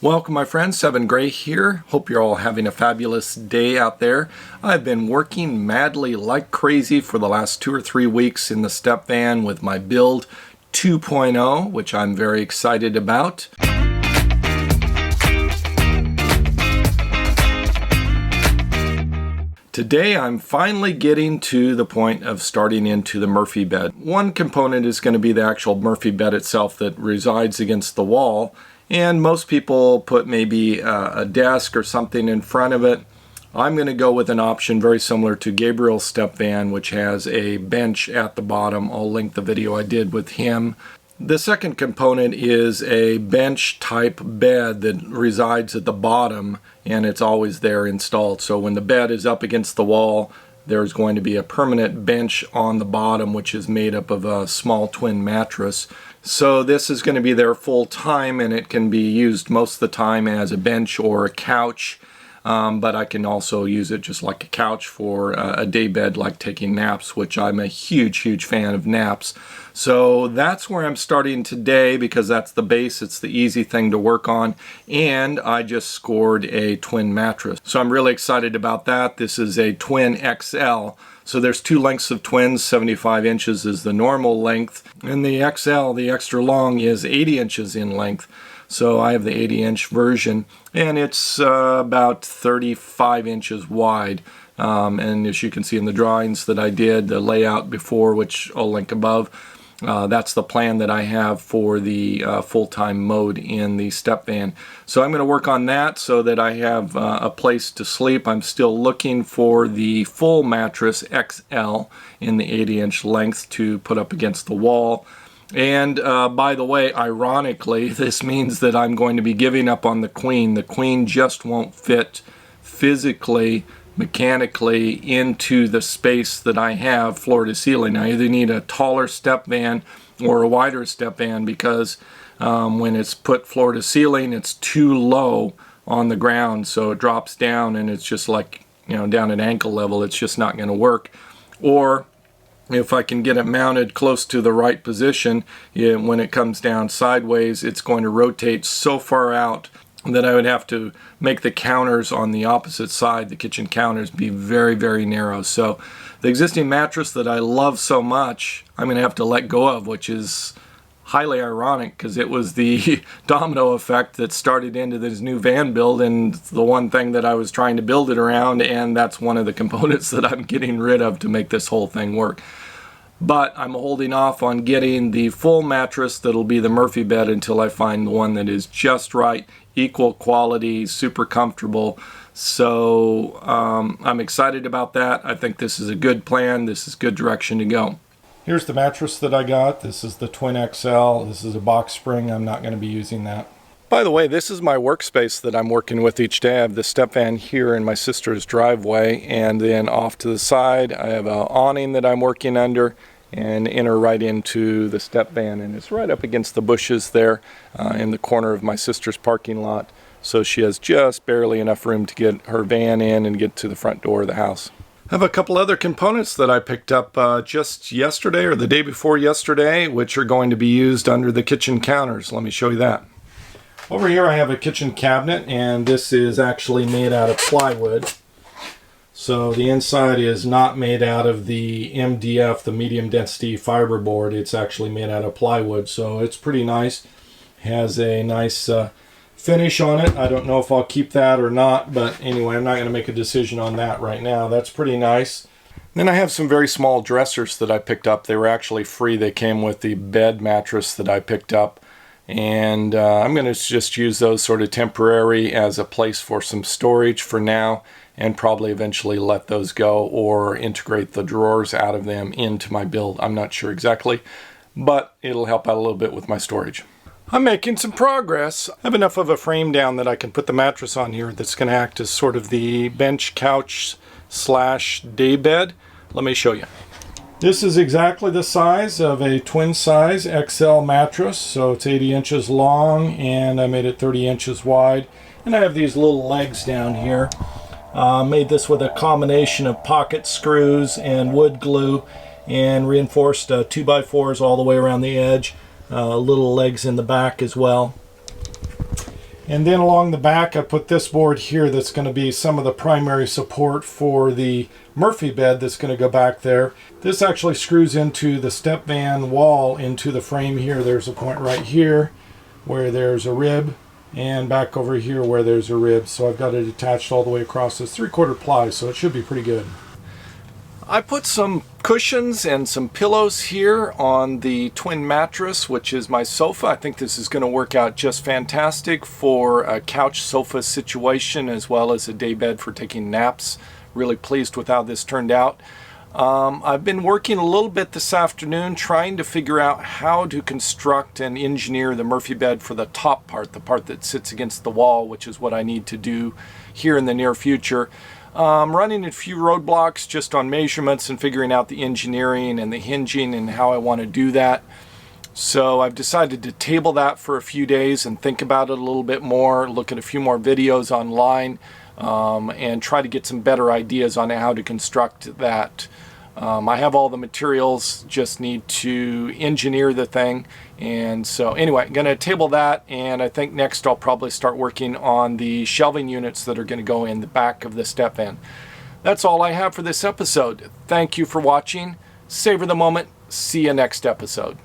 Welcome my friends, Seven Gray here. Hope you're all having a fabulous day out there. I've been working madly like crazy for the last 2 or 3 weeks in the step van with my build 2.0, which I'm very excited about. Today I'm finally getting to the point of starting into the Murphy bed. One component is going to be the actual Murphy bed itself that resides against the wall. And most people put maybe a desk or something in front of it. I'm going to go with an option very similar to Gabriel's step van, which has a bench at the bottom. I'll link the video I did with him. The second component is a bench type bed that resides at the bottom, and it's always there installed. So when the bed is up against the wall, there's going to be a permanent bench on the bottom, which is made up of a small twin mattress. So this is going to be there full time, and it can be used most of the time as a bench or a couch. But I can also use it just like a couch for a day bed, like taking naps, which I'm a huge fan of naps. So that's where I'm starting today because that's the base. It's the easy thing to work on. And I just scored a twin mattress. So I'm really excited about that. This is a twin XL. So there's 2 lengths of twins. 75 inches is the normal length. And the XL, the extra long, is 80 inches in length. So I have the 80-inch version, and it's about 35 inches wide. And as you can see in the drawings that I did, the layout before, which I'll link above, that's the plan that I have for the full-time mode in the step van. So I'm going to work on that so that I have a place to sleep. I'm still looking for the full mattress XL in the 80-inch length to put up against the wall. And by the way, ironically, this means that I'm going to be giving up on the queen. The queen just won't fit physically, mechanically into the space that I have floor to ceiling. I either need a taller step van or a wider step van because when it's put floor to ceiling, it's too low on the ground. So it drops down and it's just like, you know, down at ankle level. It's just not going to work. Or if I can get it mounted close to the right position, when it comes down sideways, it's going to rotate so far out that I would have to make the counters on the opposite side, the kitchen counters, be very narrow. So the existing mattress that I love so much, I'm going to have to let go of, which is highly ironic because it was the domino effect that started into this new van build and the one thing that I was trying to build it around, and that's one of the components that I'm getting rid of to make this whole thing work. But I'm holding off on getting the full mattress that'll be the Murphy bed until I find the one that is just right, equal quality, super comfortable. So I'm excited about that. I think this is a good plan. This is a good direction to go. Here's the mattress that I got. This is the Twin XL. This is a box spring. I'm not going to be using that. By the way, this is my workspace that I'm working with each day. I have the step van here in my sister's driveway, and then off to the side I have an awning that I'm working under and enter right into the step van, and it's right up against the bushes there in the corner of my sister's parking lot. So she has just barely enough room to get her van in and get to the front door of the house. I have a couple other components that I picked up just yesterday or the day before yesterday, which are going to be used under the kitchen counters. Let me show you that. Over here I have a kitchen cabinet, and this is actually made out of plywood. So the inside is not made out of the MDF, the medium density fiberboard. It's actually made out of plywood, so it's pretty nice. Has a nice finish on it. I don't know if I'll keep that or not, but anyway, I'm not going to make a decision on that right now. That's pretty nice. Then I have some very small dressers that I picked up. They were actually free. They came with the bed mattress that I picked up. And I'm going to just use those sort of temporary as a place for some storage for now, and probably eventually let those go or integrate the drawers out of them into my build. I'm not sure exactly, but it'll help out a little bit with my storage. I'm making some progress. I have enough of a frame down that I can put the mattress on here that's going to act as sort of the bench couch / day bed. Let me show you. This is exactly the size of a twin size XL mattress, so it's 80 inches long and I made it 30 inches wide. And I have these little legs down here. Made this with a combination of pocket screws and wood glue and reinforced 2x4s all the way around the edge. Little legs in the back as well. And then along the back, I put this board here that's going to be some of the primary support for the Murphy bed that's going to go back there. This actually screws into the step van wall into the frame here. There's a point right here where there's a rib, and back over here where there's a rib. So I've got it attached all the way across this 3/4 ply, so it should be pretty good. I put some cushions and some pillows here on the twin mattress, which is my sofa. I think this is going to work out just fantastic for a couch sofa situation as well as a day bed for taking naps. Really pleased with how this turned out. I've been working a little bit this afternoon trying to figure out how to construct and engineer the Murphy bed for the top part, the part that sits against the wall, which is what I need to do here in the near future. I'm running a few roadblocks just on measurements and figuring out the engineering and the hinging and how I want to do that. So I've decided to table that for a few days and think about it a little bit more, look at a few more videos online, and try to get some better ideas on how to construct that. I have all the materials, just need to engineer the thing. And so anyway, I'm going to table that, and I think next I'll probably start working on the shelving units that are going to go in the back of the step van. That's all I have for this episode. Thank you for watching. Savor the moment. See you next episode.